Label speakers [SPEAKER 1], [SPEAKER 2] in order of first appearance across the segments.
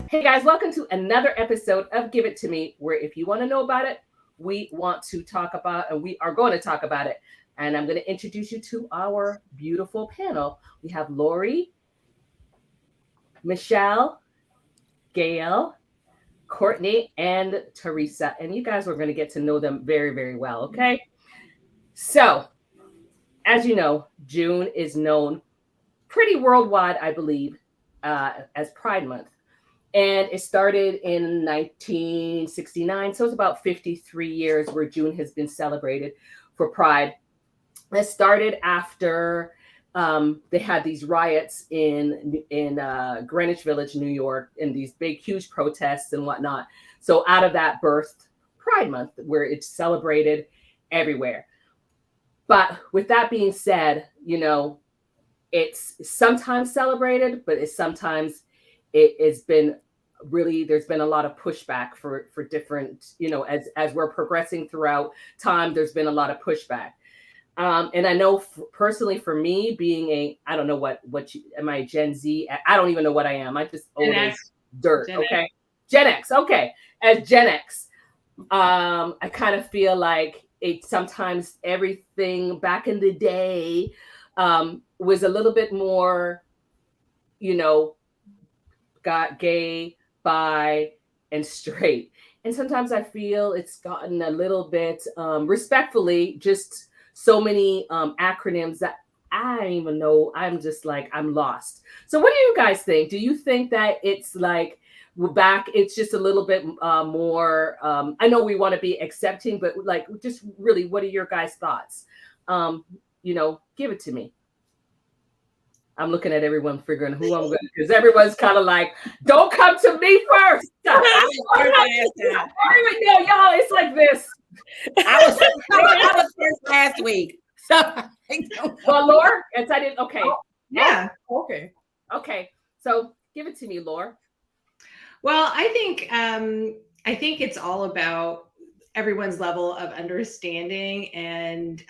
[SPEAKER 1] Hey guys, welcome to another episode of Give It To Me, where if you want to know about it, we want to talk about, and we are going to talk about it. And I'm going to introduce you to our beautiful panel. We have Lori, Michelle, Gail, Courtney, and Teresa. And you guys are going to get to know them very, very well, okay? So, as you know, June is known pretty worldwide, I believe, as Pride Month. And it started in 1969. So it's about 53 years where June has been celebrated for Pride. It started after they had these riots in Greenwich Village, New York, and these big, huge protests and whatnot. So out of that birthed Pride Month, where it's celebrated everywhere. But with that being said, it's sometimes celebrated, but it has been really, there's been a lot of pushback for different, as we're progressing throughout time, there's been a lot of pushback. And I know personally for me being I don't know what am I Gen Z? I don't even know what I am. I just old as dirt.
[SPEAKER 2] Gen
[SPEAKER 1] okay. X. Gen X. Okay. As Gen X, I kind of feel like it sometimes everything back in the day was a little bit more, got gay, bi, and straight. And sometimes I feel it's gotten a little bit respectfully, just so many acronyms that I don't even know. I'm just like, I'm lost. So what do you guys think? Do you think that it's like we're back? It's just a little bit more. I know we want to be accepting, but like, just really, what are your guys' thoughts? Give it to me. I'm looking at everyone figuring who I'm going to, because everyone's kind of like, don't come to me first. Y'all, it's like this.
[SPEAKER 2] I was first last week. So
[SPEAKER 1] well, Laura, and I didn't. Okay.
[SPEAKER 2] Yeah.
[SPEAKER 1] Okay. So give it to me, Laura.
[SPEAKER 2] Well, I think it's all about everyone's level of understanding and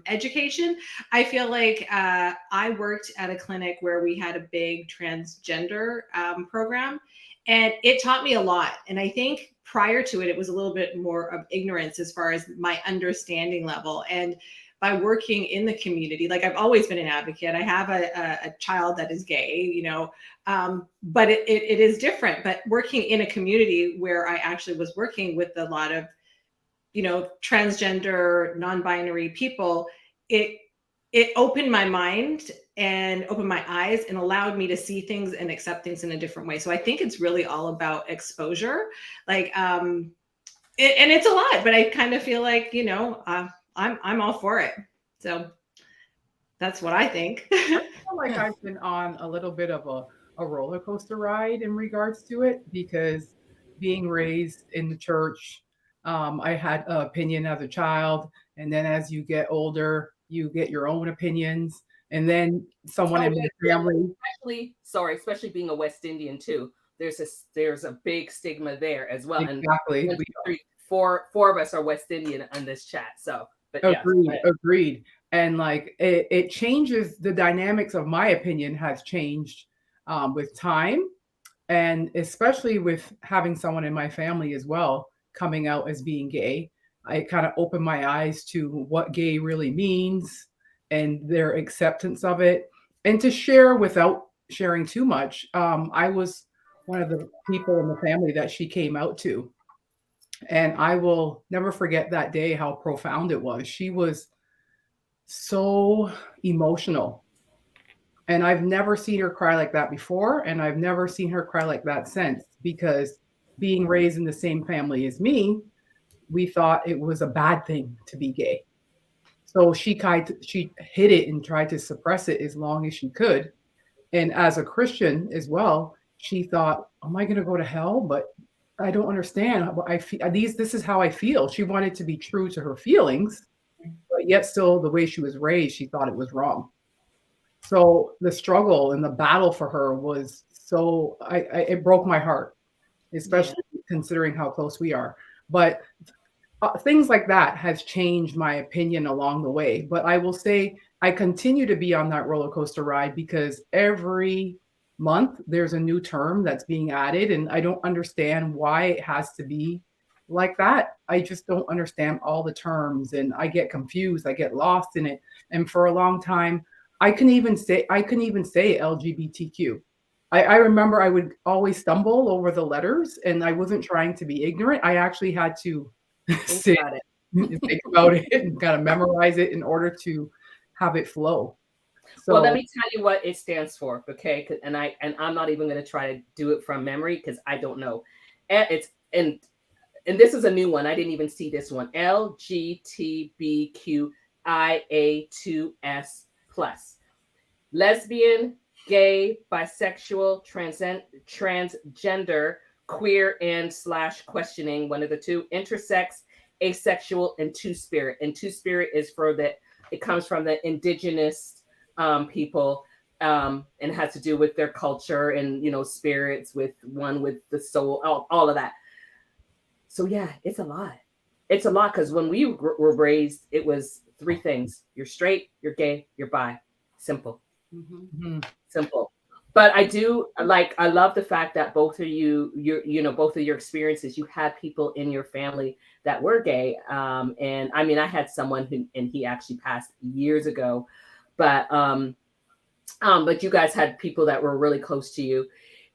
[SPEAKER 2] education. I feel like I worked at a clinic where we had a big transgender program, and it taught me a lot. And I think prior to it, it was a little bit more of ignorance as far as my understanding level. And by working in the community, like I've always been an advocate. I have a child that is gay, but it is different. But working in a community where I actually was working with a lot of transgender, non-binary people, it opened my mind and opened my eyes and allowed me to see things and accept things in a different way. So I think it's really all about exposure. Like, and it's a lot, but I kind of feel like, I'm all for it. So that's what I think.
[SPEAKER 3] I feel like I've been on a little bit of a roller coaster ride in regards to it, because being raised in the church, I had an opinion as a child, and then as you get older, you get your own opinions, and then someone in the family.
[SPEAKER 1] Especially being a West Indian too. There's a big stigma there as well.
[SPEAKER 3] Exactly.
[SPEAKER 1] And four of us are West Indian on this chat. So, but
[SPEAKER 3] agreed. And like it changes, the dynamics of my opinion has changed with time, and especially with having someone in my family as well coming out as being gay. I kind of opened my eyes to what gay really means and their acceptance of it. And to share without sharing too much, I was one of the people in the family that she came out to. And I will never forget that day, how profound it was. She was so emotional. And I've never seen her cry like that before. And I've never seen her cry like that since, because being raised in the same family as me, we thought it was a bad thing to be gay. So she hid it and tried to suppress it as long as she could. And as a Christian as well, she thought, am I going to go to hell? But I don't understand. This is how I feel. She wanted to be true to her feelings, but yet still the way she was raised, she thought it was wrong. So the struggle and the battle for her was it broke my heart, especially considering how close we are. But things like that has changed my opinion along the way. But I will say I continue to be on that roller coaster ride, because every month, there's a new term that's being added, and I don't understand why it has to be like that. I just don't understand all the terms, and I get confused. I get lost in it. And for a long time, I couldn't even say LGBTQ. I remember I would always stumble over the letters, and I wasn't trying to be ignorant. I actually had to
[SPEAKER 1] Think
[SPEAKER 3] sit
[SPEAKER 1] about it.
[SPEAKER 3] and think about it and kind of memorize it in order to have it flow.
[SPEAKER 1] Well, let
[SPEAKER 3] So
[SPEAKER 1] me tell you what it stands for, okay? And I'm not even going to try to do it from memory because I don't know. And it's and this is a new one. I didn't even see this one. LGBTQIA2S plus. Lesbian, gay, bisexual, transgender, queer, and slash questioning, one of the two, intersex, asexual, and two-spirit. And two-spirit is for the, it comes from the indigenous people, and has to do with their culture and, spirits with one with the soul, all of that. So yeah, it's a lot. It's a lot because when we were raised, it was three things: you're straight, you're gay, you're bi. Simple.
[SPEAKER 3] mhm,
[SPEAKER 1] Simple. But I love the fact that both of both of your experiences, you had people in your family that were gay. And I mean, I had someone and he actually passed years ago, but you guys had people that were really close to you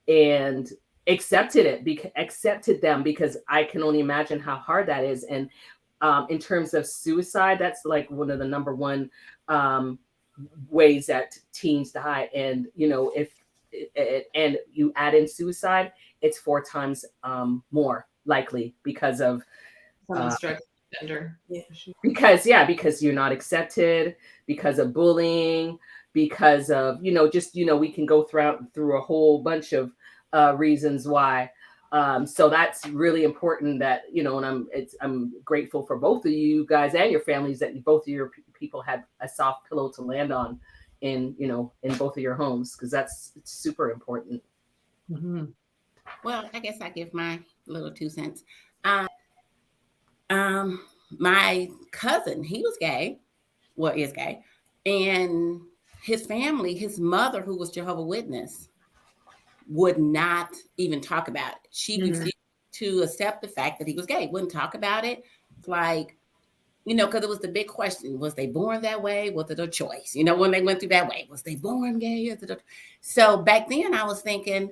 [SPEAKER 1] and accepted them, because I can only imagine how hard that is. And in terms of suicide, that's like one of the number one ways that teens die. And if and you add in suicide, it's 4 times more likely because of
[SPEAKER 2] Someone struggling with gender.
[SPEAKER 4] Yeah.
[SPEAKER 1] because you're not accepted, because of bullying, because of we can go through a whole bunch of reasons why. So that's really important that and I'm grateful for both of you guys and your families that both of your people had a soft pillow to land on in both of your homes, because it's super important.
[SPEAKER 3] mhm.
[SPEAKER 4] Well, I guess I give my little 2 cents. Um, my cousin, he was gay, is gay, and his family, his mother, who was Jehovah's Witness, would not even talk about it. She refused to accept the fact that he was gay. Wouldn't talk about it. It's like, because it was the big question: was they born that way? Was it a choice? When they went through that way, was they born gay? So back then, I was thinking,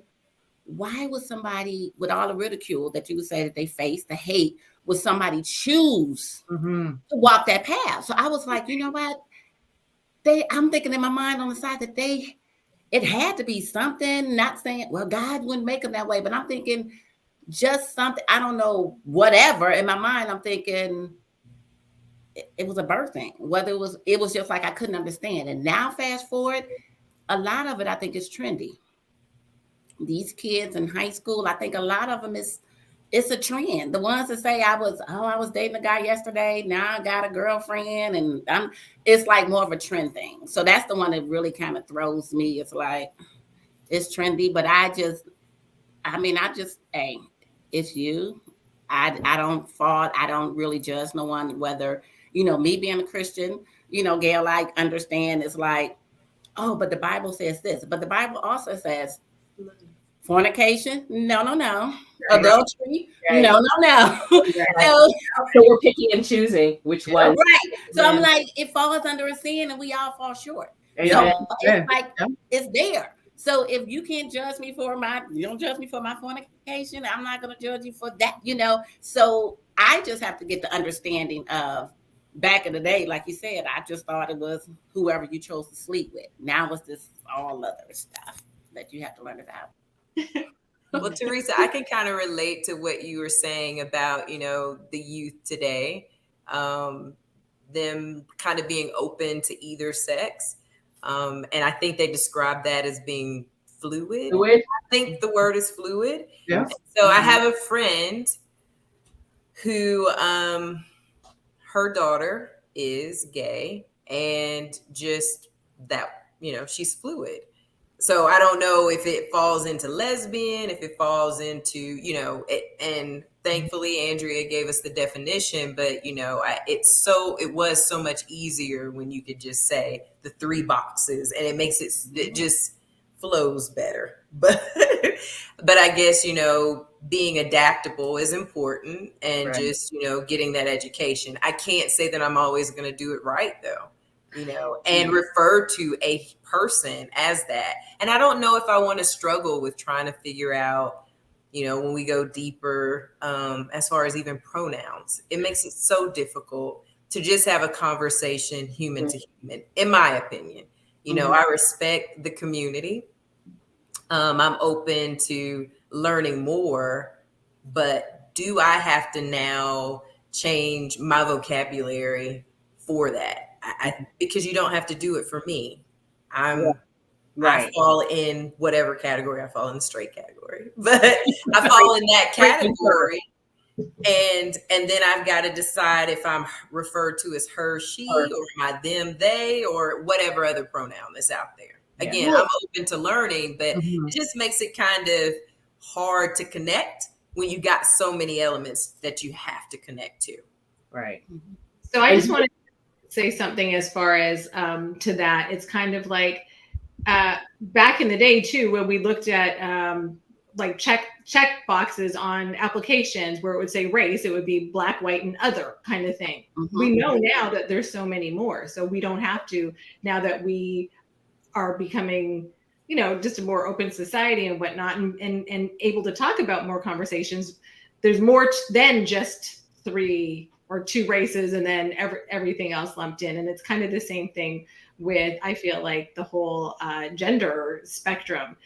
[SPEAKER 4] why would somebody, with all the ridicule that you would say that they face, the hate, would somebody choose
[SPEAKER 3] Mhm.
[SPEAKER 4] to walk that path? So I was like, you know what? I'm thinking in my mind on the side that it had to be something, not saying, well, God wouldn't make them that way, but I'm thinking just something, I don't know, whatever. In my mind, I'm thinking it was a birthing, whether it was just like I couldn't understand. And now fast forward, a lot of it I think is trendy. These kids in high school, I think a lot of them it's a trend. The ones that say I was dating a guy yesterday, now I got a girlfriend, and it's like more of a trend thing. So that's the one that really kind of throws me. It's like it's trendy, but hey, it's you. I don't fault. I don't really judge no one, whether, me being a Christian, Gail, I understand it's like, oh, but the Bible says this. But the Bible also says fornication, no. Adultery,
[SPEAKER 1] Right.
[SPEAKER 4] no.
[SPEAKER 1] Right. So we're picking and choosing which ones.
[SPEAKER 4] Right. So I'm
[SPEAKER 1] Yeah.
[SPEAKER 4] like, it falls under a sin and we all fall short.
[SPEAKER 1] Amen.
[SPEAKER 4] So
[SPEAKER 3] Yeah.
[SPEAKER 4] it's like,
[SPEAKER 3] Yeah.
[SPEAKER 4] it's there. So if you can't judge me you don't judge me for my fornication, I'm not going to judge you for that, So I just have to get the understanding of, back in the day, like you said, I just thought it was whoever you chose to sleep with. Now it's this all other stuff that you have to learn about.
[SPEAKER 5] Well, Teresa, I can kind of relate to what you were saying about, the youth today, them kind of being open to either sex. And I think they describe that as being fluid. I think the word is fluid.
[SPEAKER 3] Yeah.
[SPEAKER 5] So I have a friend who, her daughter is gay, and just that, she's fluid. So I don't know if it falls into lesbian, if it falls into, and thankfully Andrea gave us the definition, but it was so much easier when you could just say the 3 boxes, and it makes it just flows better. But I guess, being adaptable is important, and
[SPEAKER 1] Right.
[SPEAKER 5] just, getting that education. I can't say that I'm always going to do it right, though, and refer to a person as that. And I don't know if I want to struggle with trying to figure out, when we go deeper, as far as even pronouns. It makes it so difficult to just have a conversation human to human, in my opinion. I respect the community. I'm open to learning more, but do I have to now change my vocabulary for that? Because you don't have to do it for me. I fall in whatever category. I fall in the straight category, but I fall in that category. And then I've got to decide if I'm referred to as her, she, or am I them, they, or whatever other pronoun that's out there. Again, I'm open to learning, but it just makes it kind of hard to connect when you got so many elements that you have to connect to.
[SPEAKER 1] Right.
[SPEAKER 2] So I just want to say something as far as to that. It's kind of like back in the day too, when we looked at like check boxes on applications where it would say race, it would be black, white, and other kind of thing. We know now that there's so many more, so we don't have to, now that we are becoming, just a more open society and whatnot, and able to talk about more conversations. There's more than just 3 or 2 races and then everything else lumped in. And it's kind of the same thing with, I feel like, the whole gender spectrum.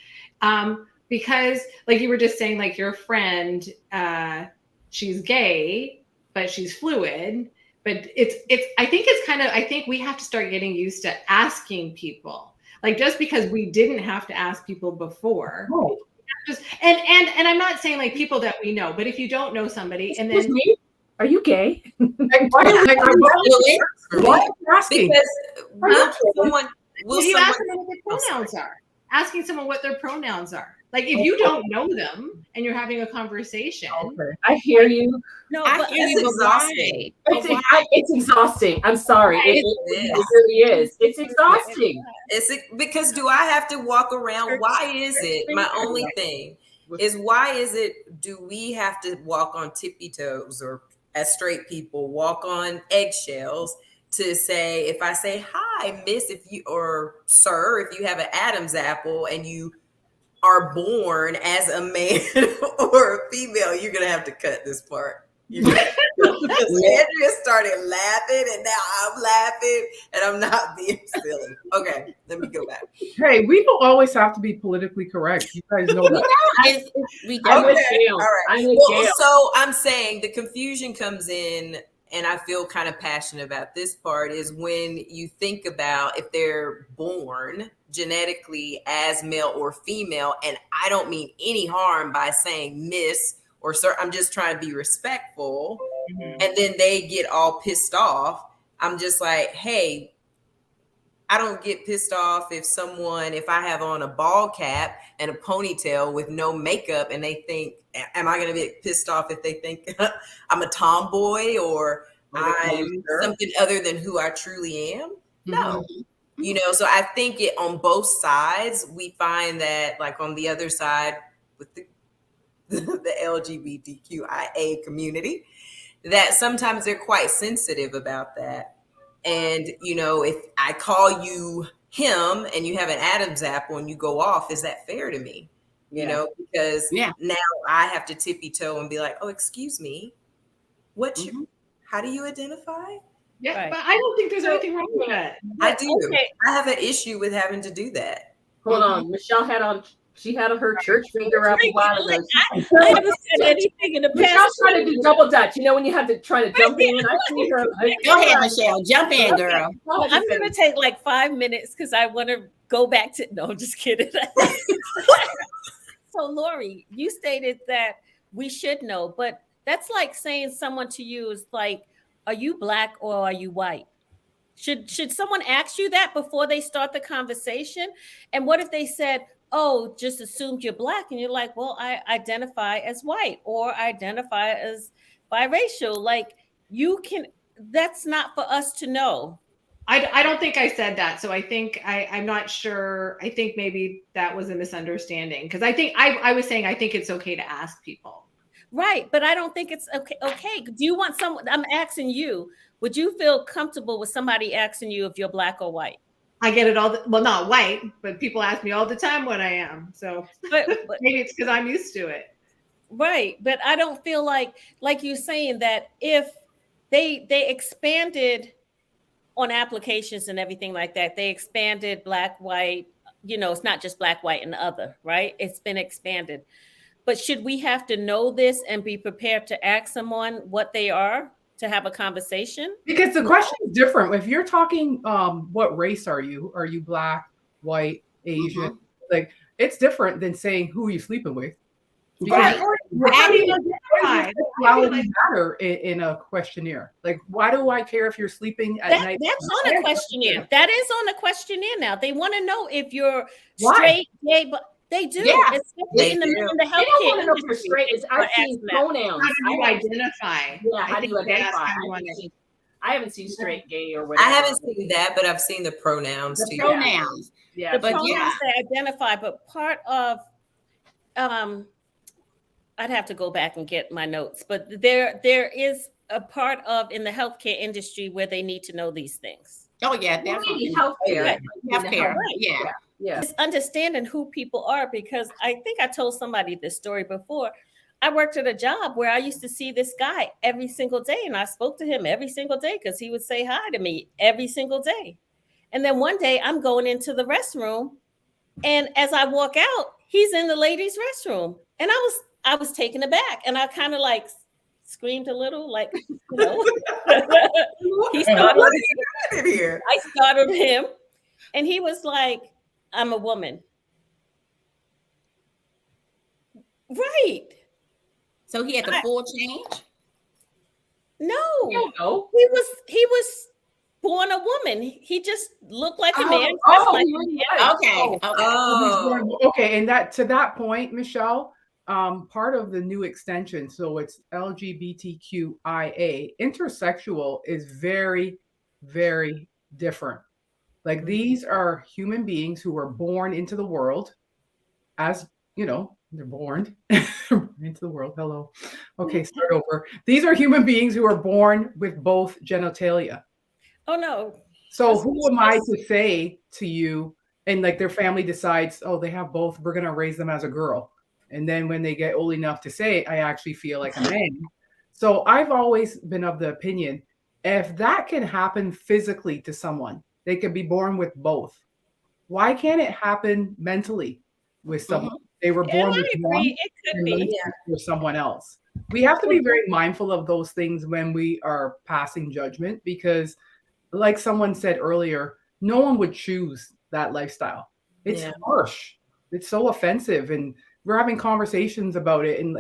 [SPEAKER 2] Because like you were just saying, like your friend, she's gay, but she's fluid. But I think we have to start getting used to asking people. Like, just because we didn't have to ask people before. And I'm not saying like people that we know, but if you don't know somebody, and then
[SPEAKER 1] are you gay?
[SPEAKER 3] What are you asking?
[SPEAKER 5] Because someone will
[SPEAKER 2] you ask them what their pronouns are. Asking someone what their pronouns are. Like, if you don't know them and you're having a conversation.
[SPEAKER 1] I hear you.
[SPEAKER 4] No,
[SPEAKER 5] but
[SPEAKER 4] but
[SPEAKER 5] it's exhausting.
[SPEAKER 1] It's exhausting. I'm sorry. It really is. It's exhausting.
[SPEAKER 5] Because do I have to walk around? Why is it? My only thing is, why is it, do we have to walk on tippy toes, or as straight people walk on eggshells to say, if I say, hi, miss, or sir, if you have an Adam's apple and you are born as a man or a female, you're going to have to cut this part. Because Andrea started laughing, and now I'm laughing, and I'm not being silly. Okay, let me go back.
[SPEAKER 3] Hey, we don't always have to be politically correct. You guys know that.
[SPEAKER 1] I'm with Gail.
[SPEAKER 5] All right.
[SPEAKER 1] I'm with Gail.
[SPEAKER 5] So I'm saying the confusion comes in, and I feel kind of passionate about this part, is when you think about if they're born genetically as male or female, and I don't mean any harm by saying miss or sir, I'm just trying to be respectful, and then they get all pissed off. I'm just like, hey, I don't get pissed off if I have on a ball cap and a ponytail with no makeup, and they think, am I going to be pissed off if they think I'm a tomboy or I'm something other than who I truly am? No. So I think it on both sides, we find that, like on the other side with the LGBTQIA community, that sometimes they're quite sensitive about that. And, if I call you him and you have an Adam's apple and you go off, is that fair to me? Because now I have to tippy toe and be like, oh, excuse me, how do you identify?
[SPEAKER 2] Yeah, right. But I don't think there's anything wrong with that.
[SPEAKER 5] I do. Okay. I have an issue with having to do that.
[SPEAKER 1] Hold on. Michelle had her church finger up a while ago.
[SPEAKER 6] I haven't said anything in the past.
[SPEAKER 1] Michelle's trying to do double dutch. When you have to try to jump in. I see her.
[SPEAKER 4] Go ahead, Michelle. Jump in, girl.
[SPEAKER 6] Well, I'm going to take like 5 minutes because I want to go back to. No, I'm just kidding. So, Lori, you stated that we should know, but that's like saying someone to you is like, are you black or are you white? Should someone ask you that before they start the conversation? And what if they said, oh, just assumed you're black, and you're like, well, I identify as white or I identify as biracial. Like, that's not for us to know.
[SPEAKER 2] I don't think I said that. So I think I'm not sure. I think maybe that was a misunderstanding because I think I was saying I think it's okay to ask people.
[SPEAKER 6] Right, but I don't think it's okay. Okay, do you want someone? I'm asking you. Would you feel comfortable with somebody asking you if you're black or white?
[SPEAKER 2] I get it well, not white, but people ask me all the time what I am. So
[SPEAKER 6] But
[SPEAKER 2] maybe it's because I'm used to it.
[SPEAKER 6] right, but I don't feel like you're saying that if they expanded on applications and everything like that, they expanded black, white. It's not just black, white, and other, right? It's been expanded. But should we have to know this and be prepared to ask someone what they are to have a conversation?
[SPEAKER 3] Because the question is different. If you're talking, what race are you? Are you black, white, Asian? Like, it's different than saying who are you sleeping with.
[SPEAKER 2] Right.
[SPEAKER 3] How do you sexuality matter in a questionnaire? Like, why do I care if you're sleeping at night?
[SPEAKER 6] That's on a questionnaire. That is on a questionnaire now. They want to know if you're straight, gay, but they do.
[SPEAKER 1] Yeah,
[SPEAKER 6] especially in the healthcare industry.
[SPEAKER 1] If you're straight. I've seen pronouns.
[SPEAKER 2] How do you identify?
[SPEAKER 1] Yeah, how do you identify? I haven't seen straight, gay, or whatever.
[SPEAKER 5] I haven't seen that, but I've seen the pronouns too.
[SPEAKER 4] Pronouns.
[SPEAKER 1] Yeah,
[SPEAKER 6] the pronouns they identify, but part of I'd have to go back and get my notes, but there is a part of in the healthcare industry where they need to know these things.
[SPEAKER 4] Oh yeah, definitely
[SPEAKER 1] healthcare.
[SPEAKER 4] Healthcare. Yeah.
[SPEAKER 1] Yeah.
[SPEAKER 6] It's understanding who people are, because I think I told somebody this story before. I worked at a job where I used to see this guy every single day, and I spoke to him every single day because he would say hi to me every single day. And then one day I'm going into the restroom, and as I walk out, he's in the ladies' restroom, and I was taken aback, and I kind of like screamed a little, like, he started here. I started him, and he was like, "I'm a woman." Right.
[SPEAKER 4] So he had the full change?
[SPEAKER 6] No. He was born a woman. He just looked like a man.
[SPEAKER 3] Okay. And that to that point, Michelle, part of the new extension, so it's LGBTQIA, intersexual is very, very different. Like, these are human beings who are born into the world as, they're born into the world. Hello. Okay, start over. These are human beings who are born with both genitalia.
[SPEAKER 6] Oh, no.
[SPEAKER 3] So who am I to say to you, and like their family decides, oh, they have both, we're going to raise them as a girl. And then when they get old enough to say, I actually feel like a man. So I've always been of the opinion, if that can happen physically to someone, they could be born with both. Why can't it happen mentally with someone? They were born with one, it could be for someone else. We have to be very mindful of those things when we are passing judgment, because like someone said earlier, no one would choose that lifestyle. It's harsh. It's so offensive, and we're having conversations about it, and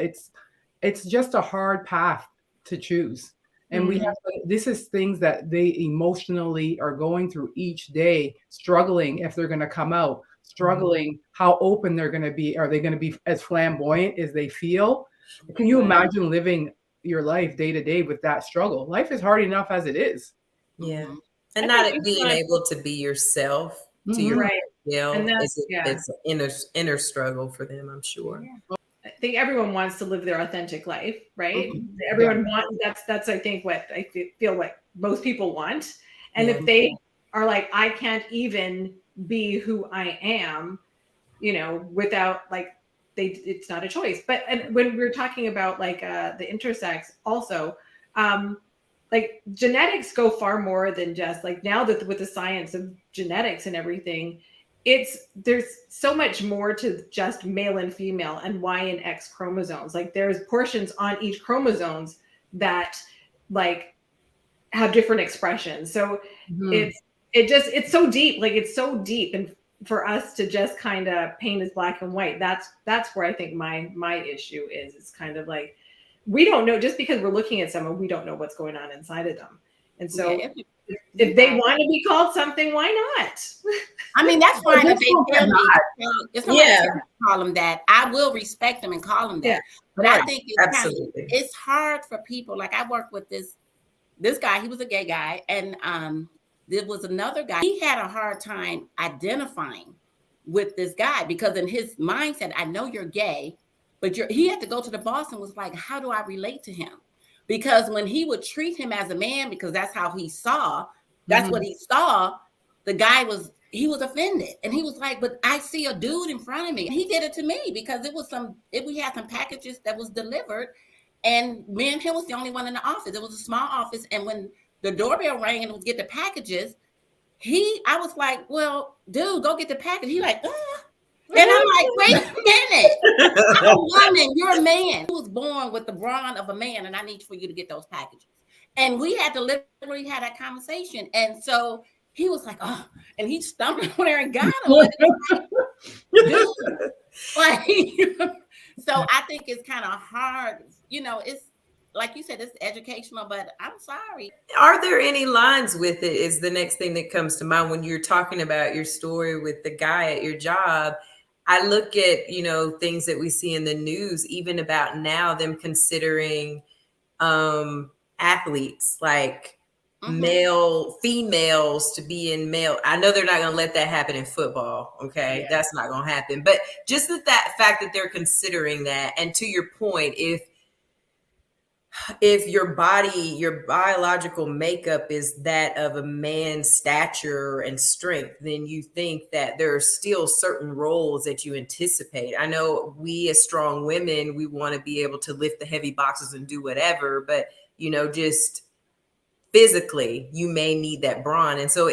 [SPEAKER 3] it's just a hard path to choose. And we have this is things that they emotionally are going through each day, struggling if they're going to come out, struggling how open they're going to be. Are they going to be as flamboyant as they feel? Can you imagine living your life day to day with that struggle? Life is hard enough as it is.
[SPEAKER 5] Yeah. And not being able to be yourself to your and it's an inner struggle for them, I'm sure.
[SPEAKER 2] I think everyone wants to live their authentic life, right? Everyone wants, that's I think what I feel like most people want. And if they are like, I can't even be who I am, without it's not a choice. But and when we're talking about the intersex also, like genetics go far more than just now that with the science of genetics and everything, there's so much more to just male and female and Y and X chromosomes. Like there's portions on each chromosomes that have different expressions. So it's so deep, it's so deep. And for us to just kind of paint as black and white, that's where I think my issue is. It's kind of like, we don't know, just because we're looking at someone, we don't know what's going on inside of them. And so if they want to be called something, why not?
[SPEAKER 4] I mean, that's fine if they tell me. If someone call them that, I will respect them and call them that. Yeah. But I think it's hard for people. Like I work with this guy, he was a gay guy, and there was another guy. He had a hard time identifying with this guy because in his mindset, I know you're gay, but he had to go to the boss and was like, how do I relate to him? Because when he would treat him as a man, because that's how he saw, that's what he saw, the guy was offended. And he was like, but I see a dude in front of me. And he did it to me because we had some packages that was delivered and me and him was the only one in the office. It was a small office. And when the doorbell rang and would get the packages, I was like, well, dude, go get the package. He like, and I'm like, wait a minute. I'm a woman, you're a man. He was born with the brawn of a man, and I need for you to get those packages. And we had to literally have that conversation. And so he was like, oh, and he stumbled over there and got him. So I think it's kind of hard, it's like you said, it's educational, but I'm sorry.
[SPEAKER 5] Are there any lines with it is the next thing that comes to mind when you're talking about your story with the guy at your job. I look at, things that we see in the news, even about now, them considering athletes like females to be in male. I know they're not going to let that happen in football. Okay. Yeah. That's not going to happen. But just that fact that they're considering that. And to your point, if your body, your biological makeup is that of a man's stature and strength, then you think that there are still certain roles that you anticipate. I know we as strong women, we want to be able to lift the heavy boxes and do whatever, but just physically, you may need that brawn. And so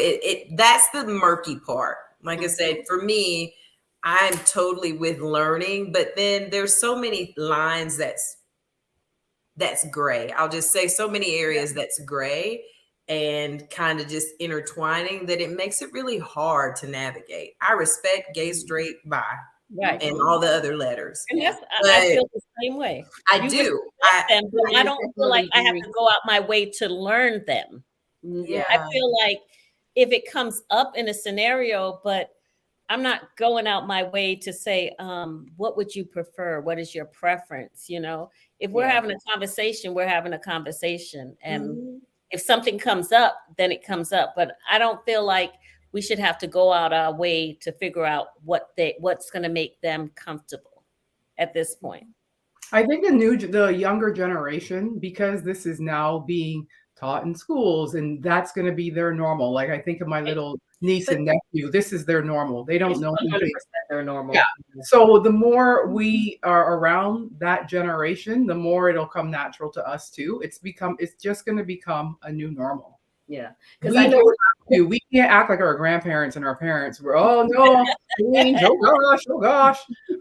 [SPEAKER 5] that's the murky part. Like I said, for me, I'm totally with learning, but then there's so many lines that's gray. I'll just say so many areas that's gray and kind of just intertwining that it makes it really hard to navigate. I respect gay, straight, bi, and all the other letters.
[SPEAKER 6] And I feel the same way.
[SPEAKER 5] I do.
[SPEAKER 6] I don't feel like I have to go out my way to learn them.
[SPEAKER 5] Yeah.
[SPEAKER 6] I feel like if it comes up in a scenario, but I'm not going out my way to say, what would you prefer? What is your preference? If we're having a conversation, we're having a conversation. And if something comes up, then it comes up. But I don't feel like we should have to go out our way to figure out what's going to make them comfortable at this point.
[SPEAKER 3] I think the younger generation, because this is now being taught in schools and that's going to be their normal. Like I think of my little niece and nephew, this is their normal. They don't know
[SPEAKER 1] 100% their normal.
[SPEAKER 3] Yeah. So the more we are around that generation, the more it'll come natural to us too. It's just going to become a new normal.
[SPEAKER 1] Yeah.
[SPEAKER 3] Because we can't act like our grandparents and our parents were, oh no, oh gosh.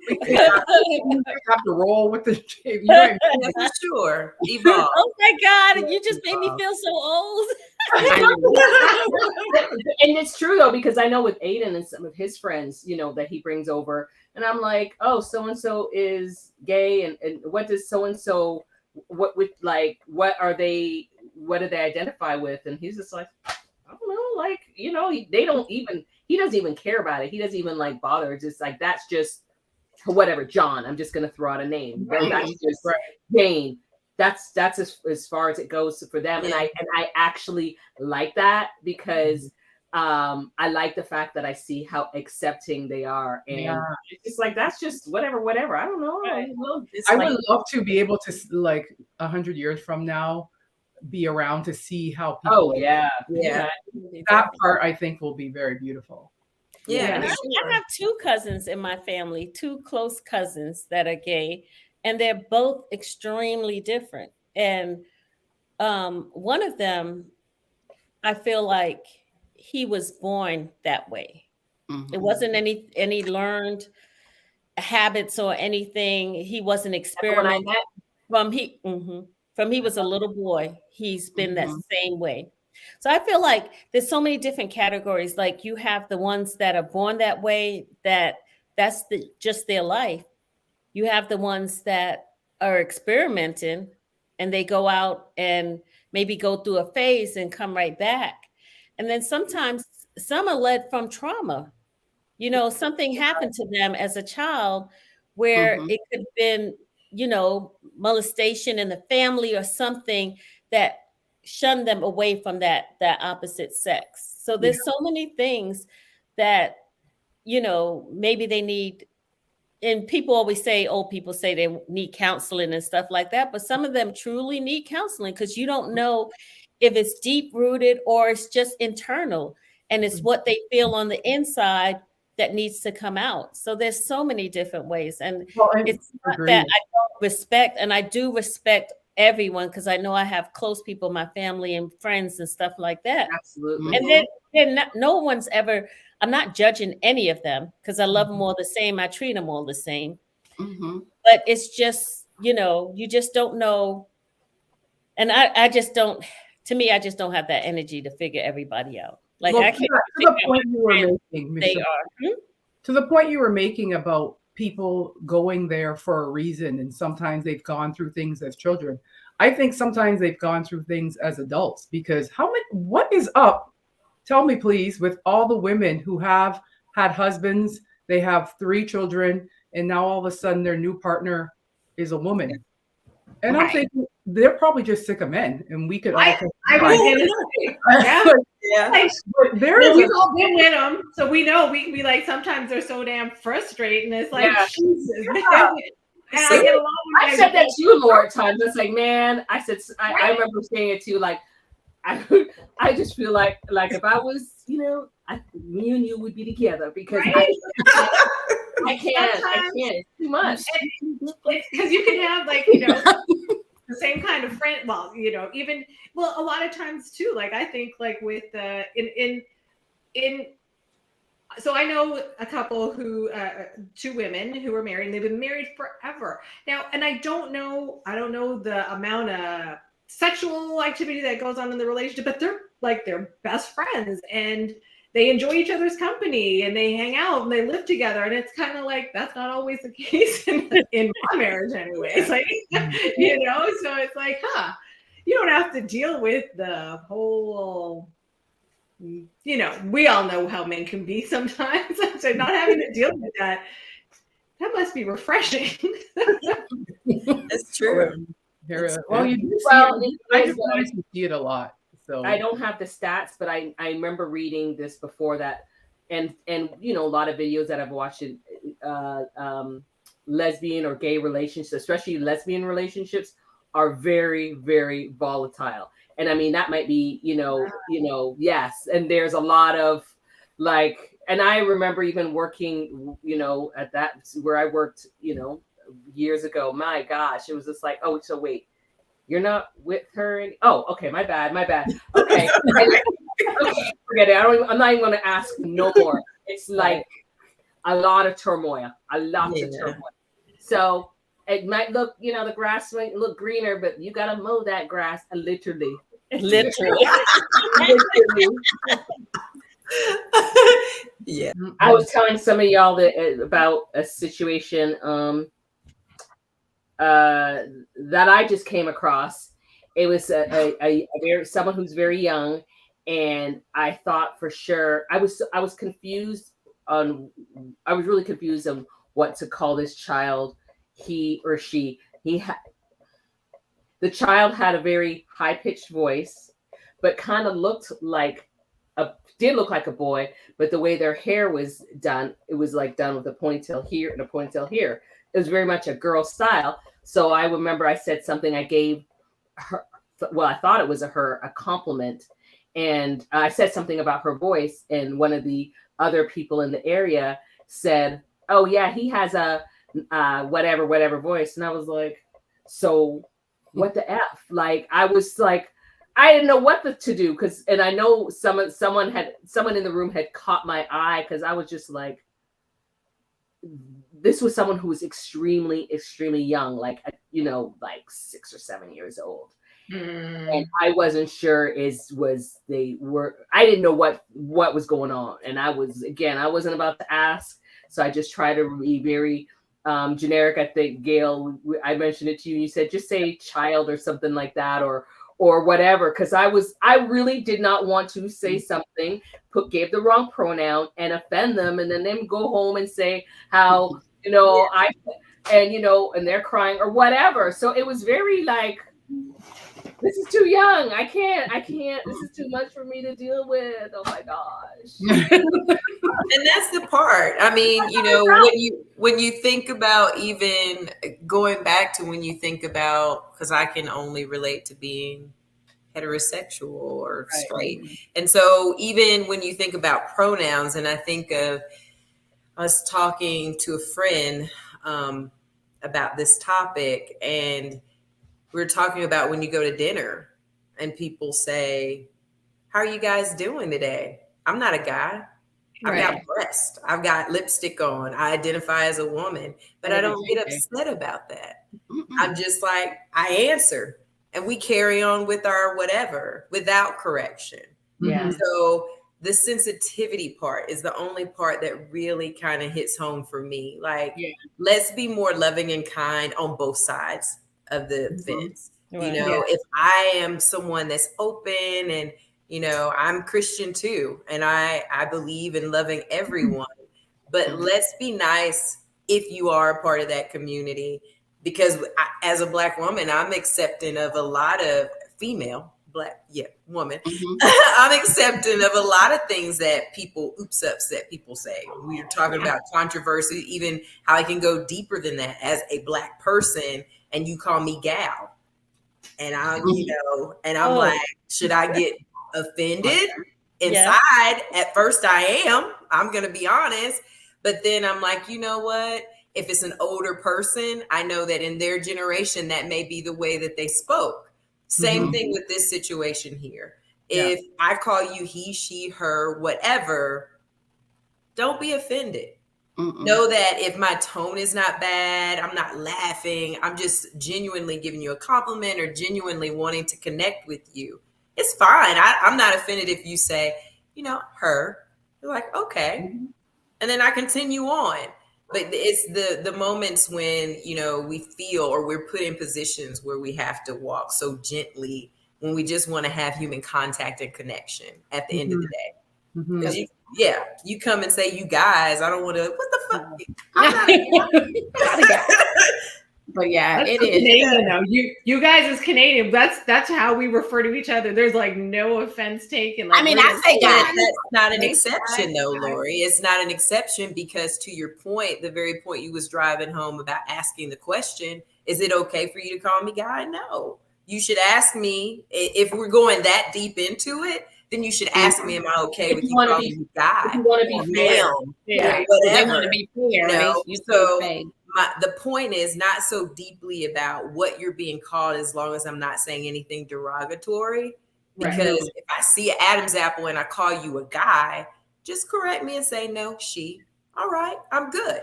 [SPEAKER 3] We have to roll with the
[SPEAKER 5] for sure. Evolve.
[SPEAKER 6] Oh my God, you just made me feel so old.
[SPEAKER 1] And it's true though, because I know with Aiden and some of his friends, that he brings over, and I'm like, oh, so and so is gay, and what does so and so, what are they? What do they identify with? And he's just like, I don't know, like, he doesn't even care about it. He doesn't even like bother. It's just like, that's just whatever, John, I'm just going to throw out a name. Right. That's just Jane. That's as far as it goes for them. Yeah. And I actually like that because I like the fact that I see how accepting they are. And it's just like, that's just whatever. I don't know.
[SPEAKER 3] Right. I would love to be able to, like 100 years from now, be around to see how people that part I think will be very beautiful.
[SPEAKER 6] I have two cousins in my family, two close cousins that are gay, and they're both extremely different. And one of them, I feel like he was born that way. It wasn't any learned habits or anything. He wasn't experimenting. From he was a little boy, he's been that same way. So I feel like there's so many different categories. Like you have the ones that are born that way, that's just their life. You have the ones that are experimenting and they go out and maybe go through a phase and come right back. And then sometimes some are led from trauma. Something happened to them as a child where it could have been, molestation in the family or something that shunned them away from that opposite sex. So there's so many things that, you know, maybe they need. And people always say, old people say they need counseling and stuff like that, but some of them truly need counseling because you don't know if it's deep rooted or it's just internal, and it's what they feel on the inside that needs to come out. So there's so many different ways, and
[SPEAKER 3] Well,
[SPEAKER 6] it's not that I don't respect, and I do respect everyone because I know I have close people, my family and friends and stuff like that.
[SPEAKER 1] Absolutely.
[SPEAKER 6] And then no one's ever, I'm not judging any of them because I love them all the same. I treat them all the same.
[SPEAKER 4] Mm-hmm.
[SPEAKER 6] But it's just, you know, you just don't know. And I just don't, to me, I just don't have that energy to figure everybody out. Like
[SPEAKER 3] well,
[SPEAKER 6] I can't
[SPEAKER 3] to the point you were making,
[SPEAKER 6] they
[SPEAKER 3] Michelle,
[SPEAKER 6] are.
[SPEAKER 3] to the point you were making about people going there for a reason, and sometimes they've gone through things as children. I think sometimes they've gone through things as adults, because what is up? Tell me, please, with all the women who have had husbands, they have 3 children, and now all of a sudden their new partner is a woman. And I'm thinking they're probably just sick of men, and we could all.
[SPEAKER 2] I was gonna say, yeah. Like, we've all been with them, so we know we like sometimes they're so damn frustrating. It's like Jesus.
[SPEAKER 1] Yeah.
[SPEAKER 2] And I get along with
[SPEAKER 1] I said that to you more times. It's like, man, I remember saying it too. Like, I just feel like if I was, you know, me and you would be together because I can't. It's too much.
[SPEAKER 2] Because you can have like, you know, the same kind of friend. Well, you know, a lot of times too. Like I think like with so I know a couple who 2 women who are married, and they've been married forever now. And I don't know the amount of sexual activity that goes on in the relationship, but they're best friends and they enjoy each other's company and they hang out and they live together. And it's kind of like, that's not always the case in my marriage anyway. It's like, you know, so it's like, you don't have to deal with the whole, you know, we all know how men can be sometimes. So not having to deal with that must be refreshing.
[SPEAKER 5] That's true.
[SPEAKER 3] Well, you do I just see it a lot. So
[SPEAKER 1] I don't have the stats, but I remember reading this before that, and you know, a lot of videos that I've watched in lesbian or gay relationships, especially lesbian relationships, are very, very volatile. And I mean, that might be, you know, yes. And there's a lot of like, and I remember even working, you know, at that where I worked, you know, years ago. My gosh, it was just like, oh, so wait, you're not with her? Oh, okay, my bad. Okay, okay, forget it. I'm not even going to ask no more. It's like a lot of turmoil, of turmoil. So it might look, you know, the grass might look greener, but you got to mow that grass literally.
[SPEAKER 5] Yeah.
[SPEAKER 1] I was telling some of y'all about a situation that I just came across. It was someone who's very young, and I thought for sure I was confused on. I was really confused on what to call this child, he or she. The child had a very high-pitched voice, but kind of did look like a boy, but the way their hair was done, it was like done with a ponytail here and a ponytail here. It was very much a girl style. So I remember I said something, I gave her, well, I thought it was a compliment. And I said something about her voice, and one of the other people in the area said, oh yeah, he has a whatever voice. And I was like, so what the F? Like, I was like, I didn't know what to do, and I know someone in the room had caught my eye, because I was just like, this was someone who was extremely, extremely young, like, you know, like 6 or 7 years old. And I wasn't sure I didn't know what was going on. And I wasn't about to ask. So I just tried to be very generic. I think, Gail, I mentioned it to you. You said, just say child or something like that, or whatever. Cause I really did not want to say something, gave the wrong pronoun and offend them. And then them go home and say how, you know, and they're crying or whatever. So it was very like, This is too young. I can't. This is too much for me to deal with. Oh my gosh.
[SPEAKER 5] And that's the part. I mean, when you think about, even going back to when you think about, because I can only relate to being heterosexual or straight. And so even when you think about pronouns, and I think of us talking to a friend about this topic, and we were talking about when you go to dinner and people say, how are you guys doing today? I'm not a guy. I've got breasts. I've got lipstick on. I identify as a woman, but I don't get upset about that. I'm just like, I answer and we carry on with our whatever without correction.
[SPEAKER 1] Yeah.
[SPEAKER 5] So the sensitivity part is the only part that really kind of hits home for me. Like, let's be more loving and kind on both sides of the fence. If I am someone that's open and, I'm Christian too, and I believe in loving everyone, but let's be nice if you are a part of that community, because as a Black woman, I'm accepting of a lot of woman. I'm accepting of a lot of things that upset people say. We are talking about controversy, even how I can go deeper than that as a Black person, and you call me gal. And I'm, I'm like, should I get offended? Inside, at first I'm going to be honest. But then I'm like, you know what? If it's an older person, I know that in their generation, that may be the way that they spoke. Same thing with this situation here. If I call you he, she, her, whatever, don't be offended. Know that if my tone is not bad, I'm not laughing, I'm just genuinely giving you a compliment or genuinely wanting to connect with you. It's fine. I'm not offended if you say, her. You're like, okay. And then I continue on. But it's the moments when, we feel or we're put in positions where we have to walk so gently when we just want to have human contact and connection at the end of the day. Because you come and say, you guys, I don't want to, what the fuck? I'm not a guy.
[SPEAKER 4] But
[SPEAKER 2] that's
[SPEAKER 4] it is.
[SPEAKER 2] Canadian, though. You guys as Canadian, that's how we refer to each other. There's like no offense taken. Like,
[SPEAKER 4] I say guys.
[SPEAKER 5] That's not an exception though, Lori. It's not an exception because, to your point, the very point you was driving home about asking the question, is it okay for you to call me guy? No. You should ask me, if we're going that deep into it, then you should ask me, am I okay with you calling me guy?
[SPEAKER 1] You want to be fair.
[SPEAKER 5] Whatever.
[SPEAKER 4] They want to be fair.
[SPEAKER 5] The point is not so deeply about what you're being called, as long as I'm not saying anything derogatory. Because if I see an Adam's apple and I call you a guy, just correct me and say, no, she. All right, I'm good.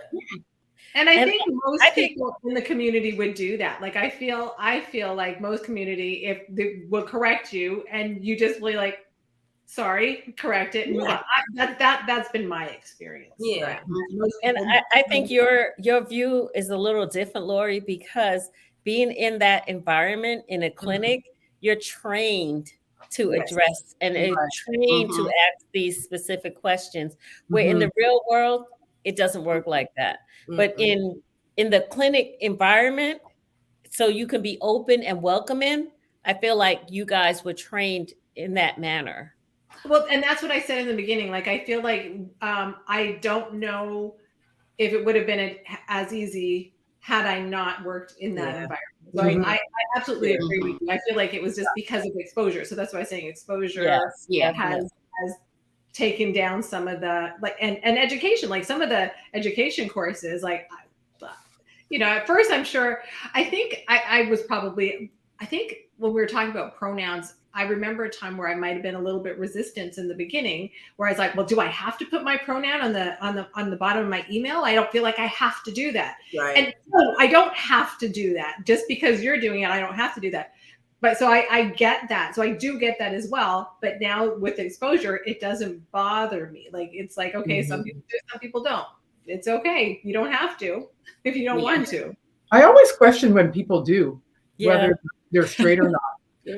[SPEAKER 2] And I think most people in the community would do that. Like, I feel like most community, if they will correct you and you just really like, sorry, correct it. That's been my experience.
[SPEAKER 5] Yeah.
[SPEAKER 6] And I think your view is a little different, Lori, because being in that environment in a clinic, you're trained to address and trained to ask these specific questions. Where in the real world, it doesn't work like that. But in the clinic environment, so you can be open and welcoming, I feel like you guys were trained in that manner.
[SPEAKER 2] Well, and that's what I said in the beginning. Like, I feel like I don't know if it would have been as easy had I not worked in that environment. So I absolutely agree with you. I feel like it was just because of exposure. So that's why I'm saying exposure has taken down some of the and education. Like, some of the education courses, like, at first I'm sure. I think I think when we were talking about pronouns, I remember a time where I might have been a little bit resistant in the beginning, where I was like, well, do I have to put my pronoun on the bottom of my email? I don't feel like I have to do that.
[SPEAKER 5] Right.
[SPEAKER 2] And no, I don't have to do that. Just because you're doing it, I don't have to do that. But so I get that. So I do get that as well. But now with exposure, it doesn't bother me. Like, it's like, okay, some people do, some people don't. It's okay. You don't have to if you don't want to.
[SPEAKER 3] I always question when people do, whether they're straight or not.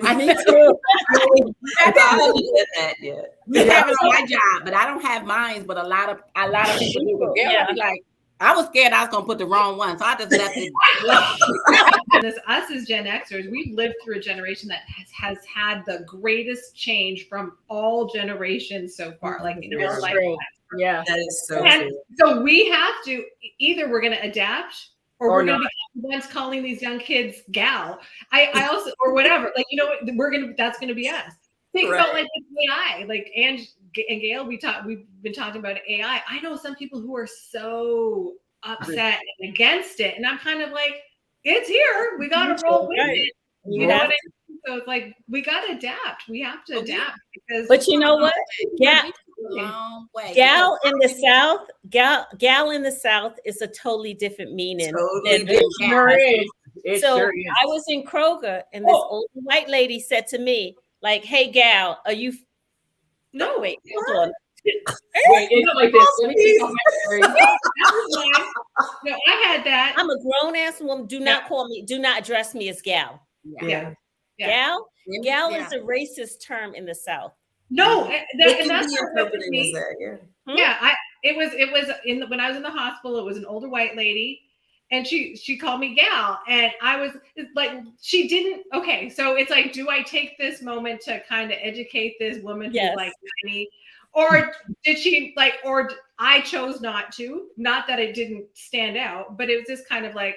[SPEAKER 4] I need to.
[SPEAKER 5] I haven't done that yet.
[SPEAKER 4] I have it on my job, but I don't have mine. But a lot of people do. Like, I was scared I was gonna put the wrong one, so I just left it.
[SPEAKER 2] Us as Gen Xers, we've lived through a generation that has had the greatest change from all generations so far. Like in our life.
[SPEAKER 1] Yeah,
[SPEAKER 5] That is so
[SPEAKER 2] And
[SPEAKER 5] true.
[SPEAKER 2] so we have to either we're going to adapt or
[SPEAKER 1] Or
[SPEAKER 2] we're going to be the ones calling these young kids gal. I also, or whatever, like, you know what, that's going to be us. Think about like AI, like and Gail, we've been talking about AI. I know some people who are so upset and against it. And I'm kind of like, it's here. We got to roll with it. You know what I mean? So it's like, we got to adapt. We have to adapt because.
[SPEAKER 6] But you know what?
[SPEAKER 4] Long way.
[SPEAKER 6] Gal in the South, gal in the South is a totally different meaning.
[SPEAKER 5] Totally
[SPEAKER 6] than
[SPEAKER 5] different.
[SPEAKER 6] So
[SPEAKER 1] sure is.
[SPEAKER 6] I was in Kroger and this old white lady said to me, like, "Hey, gal, are you?" No, wait, hold on.
[SPEAKER 1] Wait, it's like this. Let me see how much
[SPEAKER 2] No, I had that.
[SPEAKER 6] I'm a grown ass woman. Do not call me. Do not address me as gal.
[SPEAKER 2] Yeah.
[SPEAKER 6] Gal is a racist term in the South.
[SPEAKER 2] No,
[SPEAKER 5] It
[SPEAKER 2] and
[SPEAKER 5] can
[SPEAKER 2] that's
[SPEAKER 5] be interpreted as that, yeah.
[SPEAKER 2] Yeah, it was when I was in the hospital, it was an older white lady and she called me gal and I was like, she didn't. Okay, so it's like, do I take this moment to kind of educate this woman who's like 90, or did she like, or I chose not to, not that it didn't stand out, but it was just kind of like,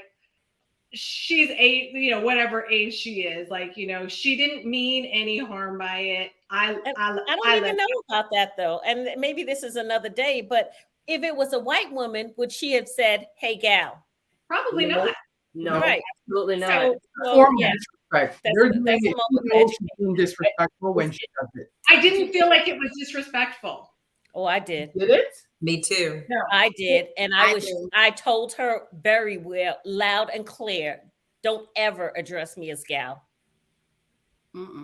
[SPEAKER 2] she's whatever age she is, like, she didn't mean any harm by it. I don't
[SPEAKER 6] even know about that though, and maybe this is another day, but if it was a white woman, would she have said, "Hey, gal"?
[SPEAKER 2] Probably not.
[SPEAKER 1] No,
[SPEAKER 6] right?
[SPEAKER 1] Absolutely not.
[SPEAKER 3] Disrespect. You're doing it. She's being disrespectful when she does it.
[SPEAKER 2] I didn't feel like it was disrespectful.
[SPEAKER 6] Oh, I did.
[SPEAKER 1] Did it?
[SPEAKER 5] Me too.
[SPEAKER 2] No.
[SPEAKER 6] I did, and I told her very well, loud and clear, don't ever address me as gal.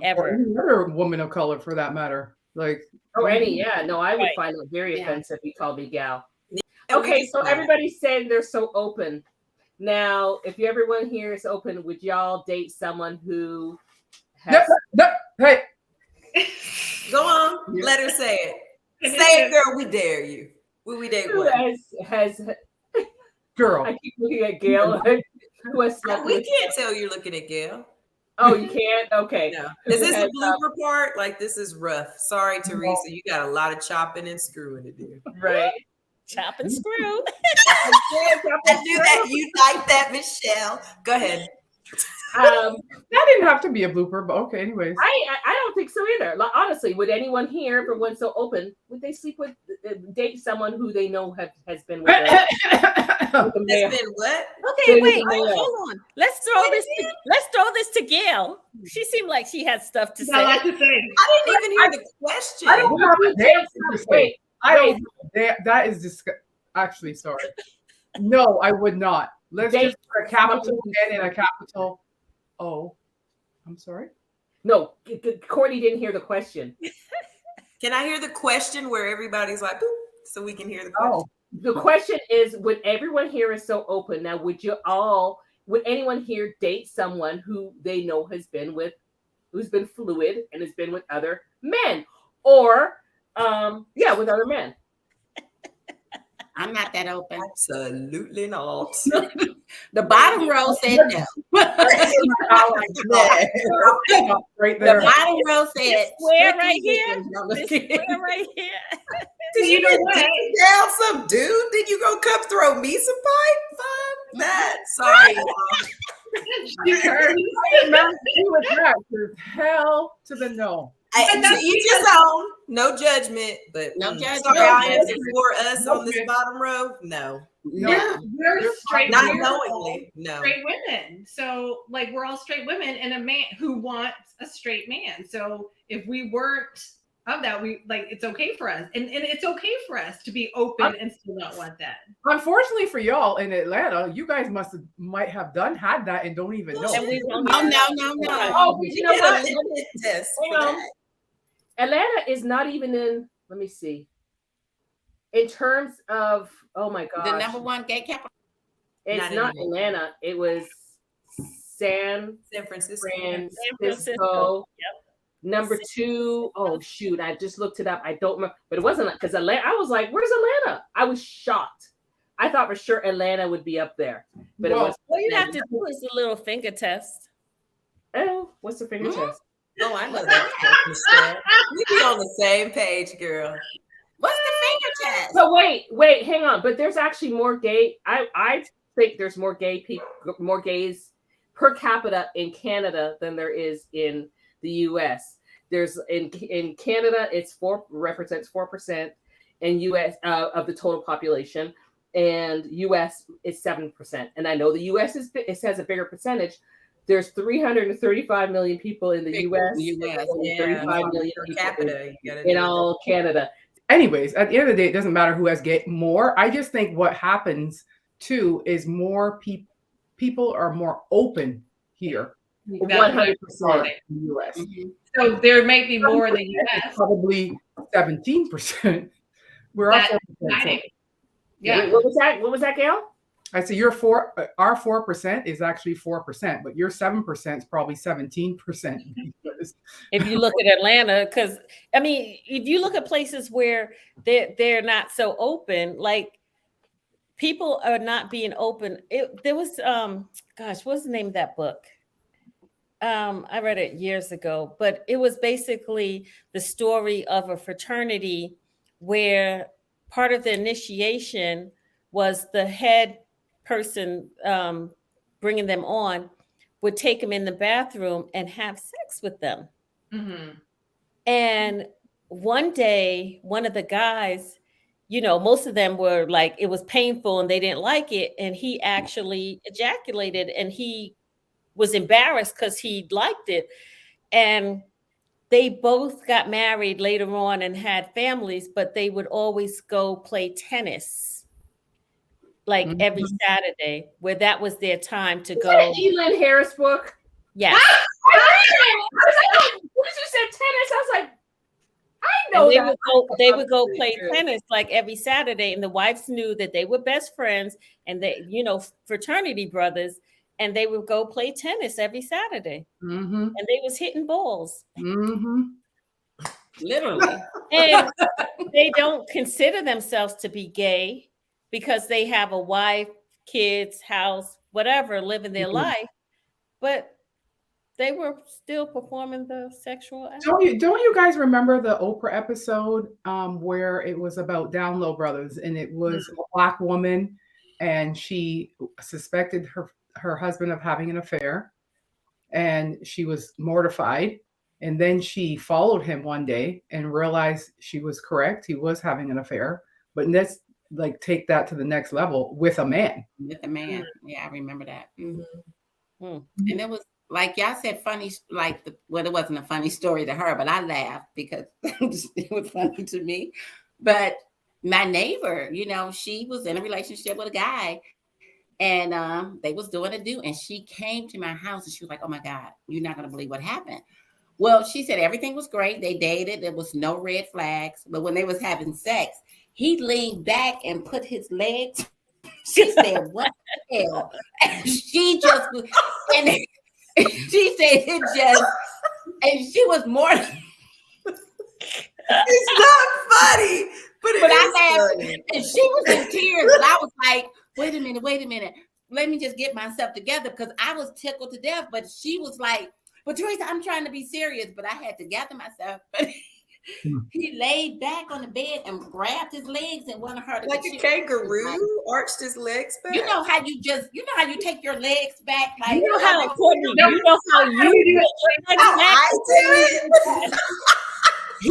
[SPEAKER 6] Ever.
[SPEAKER 3] Or any other woman of color, for that matter. Like,
[SPEAKER 1] I would find it very offensive if you called me gal.
[SPEAKER 5] Yeah,
[SPEAKER 1] okay, so everybody's saying they're so open. Now, if everyone here is open, would y'all date someone who has...
[SPEAKER 3] Hey.
[SPEAKER 5] Go on. Let her say it. Say it, girl. We dare you. We date what?
[SPEAKER 1] Has
[SPEAKER 3] girl.
[SPEAKER 1] I keep looking at Gail. Who has slept
[SPEAKER 5] We
[SPEAKER 1] with...
[SPEAKER 5] can't tell you're looking at Gail.
[SPEAKER 1] Oh, you can't? Okay.
[SPEAKER 5] No. Is this a blooper part? Like, this is rough. Sorry, Teresa. You got a lot of chopping and screwing to do.
[SPEAKER 1] Right.
[SPEAKER 6] Chop and screw.
[SPEAKER 5] I knew that. You like that, Michelle. Go ahead.
[SPEAKER 3] That didn't have to be a blooper, but okay, anyways.
[SPEAKER 1] I don't think so either. Like, honestly, would anyone here, if it went so open, would they date someone who they know has been with them?
[SPEAKER 5] Has been what?
[SPEAKER 6] Okay, wait, hold on. Let's throw this to Gail. She seemed like she had stuff to say.
[SPEAKER 2] I didn't
[SPEAKER 5] even hear the question.
[SPEAKER 3] I don't have a damn thing to say. That is disgusting. Actually, sorry. No, I would not. Let's just put a capital N and a capital O. I'm sorry?
[SPEAKER 1] No, Courtney didn't hear the question.
[SPEAKER 5] Can I hear the question where everybody's like, boop, so we can hear the question?
[SPEAKER 1] Oh, the question is, would everyone here is so open? Now, would anyone here date someone who they know who's been fluid and has been with other men? Or, with other men.
[SPEAKER 4] I'm not that open.
[SPEAKER 5] Absolutely not.
[SPEAKER 4] The bottom row said no.
[SPEAKER 3] Right there.
[SPEAKER 4] The bottom row said
[SPEAKER 6] square right here. Square right here.
[SPEAKER 5] Did you know down some dude? Did you go come throw me some pipe? Fuck that. Sorry,
[SPEAKER 3] You heard. Hell to the no.
[SPEAKER 5] Each his own. No judgment, but
[SPEAKER 4] no judgment.
[SPEAKER 5] Sorry, audience, for us on this bottom row, no.
[SPEAKER 2] We're straight,
[SPEAKER 5] not knowingly, no.
[SPEAKER 2] Straight women. So, like, we're all straight women and a man who wants a straight man. So, if we weren't of that, it's okay for us, and it's okay for us to be open and still not want that.
[SPEAKER 3] Unfortunately for y'all in Atlanta, you guys might have had that and don't even know.
[SPEAKER 6] And we don't
[SPEAKER 4] no.
[SPEAKER 1] Oh, but you know what?
[SPEAKER 5] Test
[SPEAKER 1] Atlanta is not even in. Let me see. In terms of, oh my gosh,
[SPEAKER 4] the number one gay capital.
[SPEAKER 1] It's not Atlanta. It was San Francisco.
[SPEAKER 6] Yep.
[SPEAKER 1] Number 2. Oh shoot! I just looked it up. I don't remember, but it wasn't because Atlanta. I was like, "Where's Atlanta?" I was shocked. I thought for sure Atlanta would be up there, but it
[SPEAKER 3] Well,
[SPEAKER 1] was.
[SPEAKER 6] All you have to do is a little finger test.
[SPEAKER 1] Oh, what's the finger test?
[SPEAKER 5] Oh, I know that. Michelle. We be on the same page, girl.
[SPEAKER 4] What's the finger test?
[SPEAKER 1] But wait, hang on. But there's actually more gay. I think there's more gay people, more gays per capita in Canada than there is in the U.S. There's in Canada, represents 4%, in U.S. Of the total population, and U.S. is 7%. And I know the U.S. has a bigger percentage. There's 335 million people in the U.S.
[SPEAKER 4] US,
[SPEAKER 1] and
[SPEAKER 5] Yeah,
[SPEAKER 1] 35 million
[SPEAKER 5] per
[SPEAKER 1] people
[SPEAKER 5] capita. You gotta
[SPEAKER 1] in
[SPEAKER 5] do
[SPEAKER 1] all Canada.
[SPEAKER 3] anyways, at the end of the day, it doesn't matter who has more. I just think what happens too is more people are more open here.
[SPEAKER 1] 100%.
[SPEAKER 3] In the US.
[SPEAKER 4] Mhm.
[SPEAKER 2] So there may be more in the US.
[SPEAKER 3] Probably 17%. We're all
[SPEAKER 2] That-
[SPEAKER 3] 4%.
[SPEAKER 2] Yeah.
[SPEAKER 1] Wait, what was that, Gail?
[SPEAKER 3] I say our 4% is actually 4%, but your 7% is probably 17%.
[SPEAKER 6] If you look at Atlanta, because I mean, if you look at places where they're not so open, like people are not being open. There was gosh, what's the name of that book? I read it years ago, but it was basically the story of a fraternity where part of the initiation was the head person bringing them on would take them in the bathroom and have sex with them.
[SPEAKER 2] Mhm.
[SPEAKER 6] And one day, one of the guys, most of them were like, it was painful and they didn't like it. And he actually ejaculated and he was embarrassed because he liked it. And they both got married later on and had families, but they would always go play tennis like every Saturday, where that was their time to
[SPEAKER 1] Is
[SPEAKER 6] go.
[SPEAKER 1] that an Elin Harris book?
[SPEAKER 6] Yes.
[SPEAKER 1] When you said tennis, I was like, I know
[SPEAKER 6] And
[SPEAKER 1] that.
[SPEAKER 6] they would go play tennis like every Saturday, and the wives knew that they were best friends and they, fraternity brothers, and they would go play tennis every Saturday,
[SPEAKER 3] Mm-hmm.
[SPEAKER 6] and they was hitting balls.
[SPEAKER 3] Mm-hmm.
[SPEAKER 4] Literally.
[SPEAKER 6] And they don't consider themselves to be gay because they have a wife, kids, house, whatever, living their life, but they were still performing the sexual act.
[SPEAKER 3] Don't you guys remember the Oprah episode where it was about Down Low Brothers, and it was a Black woman and she suspected her husband of having an affair, and she was mortified, and then she followed him one day and realized she was correct, he was having an affair, but let's like take that to the next level with a man.
[SPEAKER 4] With the man. Yeah, I remember that. Mhm.
[SPEAKER 6] Mm.
[SPEAKER 4] And it was like y'all said, funny, like it wasn't a funny story to her, but I laughed because it was funny to me. But my neighbor, she was in a relationship with a guy, and they was doing a do, and she came to my house and she was like, "Oh my God, you're not gonna believe what happened." Well, she said everything was great. They dated. There was no red flags. But when they was having sex, he leaned back and put his legs. She said, "What the hell?" And she just, and she said it just, and she was more.
[SPEAKER 5] It's not funny, but
[SPEAKER 4] I laughed,
[SPEAKER 5] funny.
[SPEAKER 4] and she was in tears. And I was like, wait a minute. Let me just get myself together because I was tickled to death. But she was like, but Teresa, I'm trying to be serious, but I had to gather myself. But he laid back on the bed and grabbed his legs and wanted her to
[SPEAKER 5] Like a kangaroo, arched his legs back.
[SPEAKER 4] You know how you take your legs back, like
[SPEAKER 6] You know how important. You know how you
[SPEAKER 5] I did.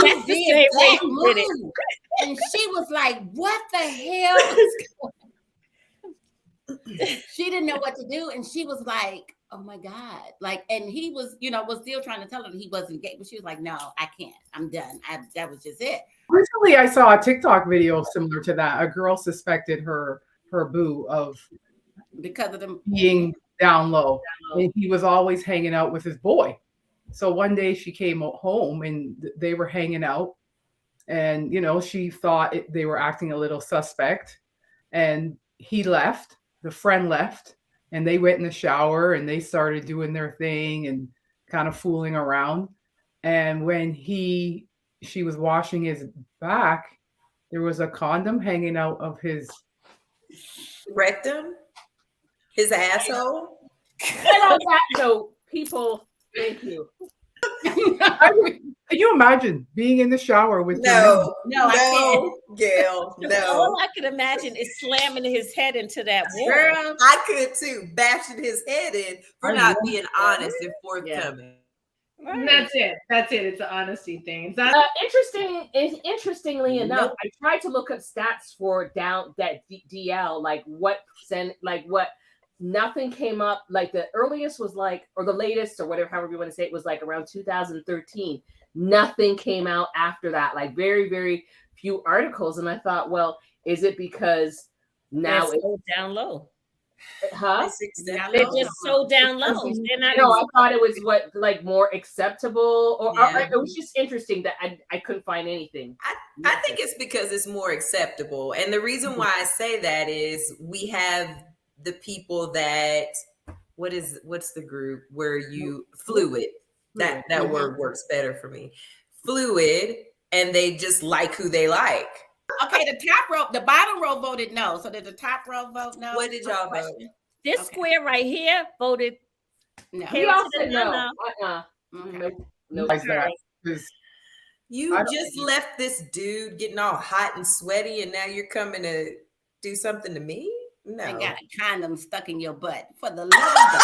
[SPEAKER 6] That's the same way you did it.
[SPEAKER 4] And she was like, "What the hell is going?" She didn't know what to do, and she was like, "Oh my God!" Like, and he was, was still trying to tell her that he wasn't gay, but she was like, "No, I can't. I'm done. That was just it."
[SPEAKER 3] Recently, I saw a TikTok video similar to that. A girl suspected her boo of
[SPEAKER 4] Because of them
[SPEAKER 3] being down low, and he was always hanging out with his boy. So one day she came home and they were hanging out, and she thought they were acting a little suspect, and he left. The friend left, and they went in the shower and they started doing their thing and kind of fooling around. And when she was washing his back, there was a condom hanging out of his
[SPEAKER 5] Rectum? His asshole?
[SPEAKER 1] And on that note, people, thank you.
[SPEAKER 3] Can you imagine being in the shower with your man?
[SPEAKER 4] No, I
[SPEAKER 5] no, Gail, no.
[SPEAKER 6] All I can imagine is slamming his head into that wall.
[SPEAKER 4] Girl,
[SPEAKER 5] I could too, bashing his head in for
[SPEAKER 3] I
[SPEAKER 5] not
[SPEAKER 3] know.
[SPEAKER 5] being honest and forthcoming.
[SPEAKER 6] Right.
[SPEAKER 2] That's it. That's it. It's an honesty thing. It's not
[SPEAKER 1] Interestingly enough, I tried to look up stats for DL, like what percent, like what. Nothing came up. Like the earliest was like, or the latest, or whatever, however you want to say it, was like around 2013. Nothing came out after that. Like very, very few articles. And I thought, well, is it because now
[SPEAKER 6] They're so down low.
[SPEAKER 1] Huh?
[SPEAKER 6] They're just so down low. They're not.
[SPEAKER 1] No, I thought it was what, like more acceptable, or
[SPEAKER 5] Yeah.
[SPEAKER 1] it was just interesting that I couldn't find anything.
[SPEAKER 5] I think it's because it's more acceptable. And the reason why I say that is we have the people that what's the group where you fluid. That word works better for me. Fluid, and they just like who they like.
[SPEAKER 4] Okay, the bottom row voted no. So did the top row vote no?
[SPEAKER 5] What did y'all vote?
[SPEAKER 6] This square right here voted.
[SPEAKER 4] No.
[SPEAKER 1] We all said no.
[SPEAKER 4] Okay.
[SPEAKER 1] No.
[SPEAKER 3] Like that. 'Cause
[SPEAKER 5] You
[SPEAKER 3] I don't
[SPEAKER 5] just left this dude getting all hot and sweaty, and now you're coming to do something to me? No.
[SPEAKER 4] I got a condom stuck in your butt. For the love of God.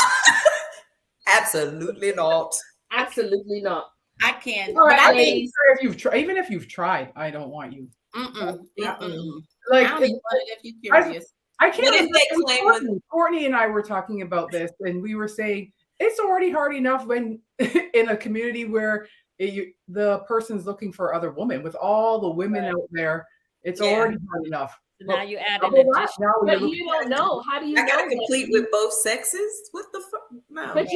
[SPEAKER 5] Absolutely not.
[SPEAKER 1] Absolutely not.
[SPEAKER 4] I can't.
[SPEAKER 1] All right,
[SPEAKER 4] but I
[SPEAKER 1] ladies.
[SPEAKER 4] think
[SPEAKER 3] even if you've tried, I don't want you.
[SPEAKER 4] I
[SPEAKER 3] Like
[SPEAKER 4] don't even want it if you're curious.
[SPEAKER 3] I can't.
[SPEAKER 5] What if they
[SPEAKER 3] remember-
[SPEAKER 5] claim
[SPEAKER 3] Courtney and I were talking about this, and we were saying it's already hard enough when in a community where the person's looking for other women. With all the women out there, it's already hard enough.
[SPEAKER 6] Now you add
[SPEAKER 3] Double
[SPEAKER 6] an
[SPEAKER 3] that,
[SPEAKER 6] addition.
[SPEAKER 3] now
[SPEAKER 1] But
[SPEAKER 3] you're
[SPEAKER 1] you don't know. How do you
[SPEAKER 5] I
[SPEAKER 1] know?
[SPEAKER 5] gotta
[SPEAKER 1] that
[SPEAKER 5] complete with both sexes? What the fuck? No.
[SPEAKER 1] But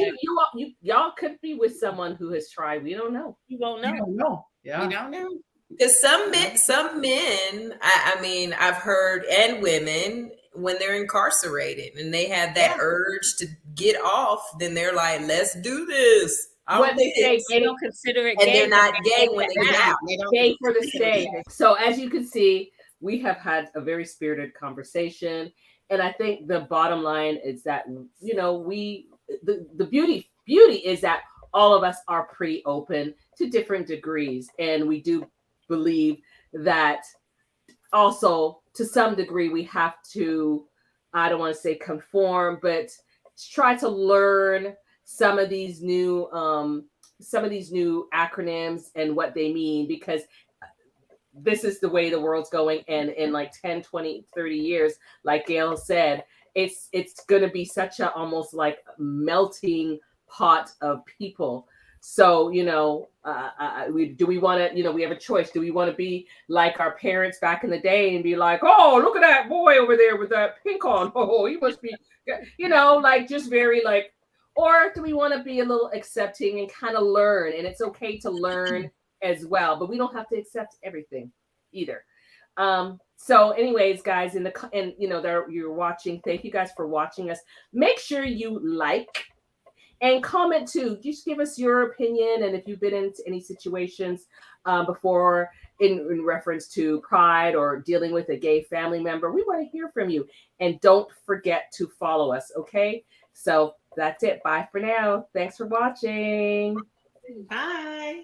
[SPEAKER 1] y'all could be with someone who has tried. We don't know.
[SPEAKER 6] You won't
[SPEAKER 3] you
[SPEAKER 6] know.
[SPEAKER 3] don't know. Yeah.
[SPEAKER 4] You don't know.
[SPEAKER 5] Because some men, I mean, I've heard, and women, when they're incarcerated and they have that urge to get off, then they're like, let's do this.
[SPEAKER 1] What they say,
[SPEAKER 6] They don't consider it
[SPEAKER 5] and
[SPEAKER 6] gay.
[SPEAKER 5] they're not gay when they get out.
[SPEAKER 4] They don't
[SPEAKER 1] stay for the
[SPEAKER 4] consider
[SPEAKER 1] stay.
[SPEAKER 4] it.
[SPEAKER 1] So as you can see, we have had a very spirited conversation, and I think the bottom line is that the beauty is that all of us are pretty open to different degrees, and we do believe that also to some degree we have to, I don't want to say conform, but try to learn some of these new acronyms and what they mean, because this is the way the world's going, and in like 10, 20, 30 years, like Gail said, it's going to be such a almost like melting pot of people. So, we want to, we have a choice. Do we want to be like our parents back in the day and be like, oh, look at that boy over there with that pink on. Oh, he must be, like just very like, or do we want to be a little accepting and kind of learn? And it's okay to learn as well, but we don't have to accept everything either. So anyways, guys, you're watching, thank you guys for watching us. Make sure you like and comment too. Just give us your opinion, and if you've been in any situations before in reference to pride or dealing with a gay family member, we want to hear from you. And don't forget to follow us, okay? So that's it. Bye for now. Thanks for watching.
[SPEAKER 2] Bye.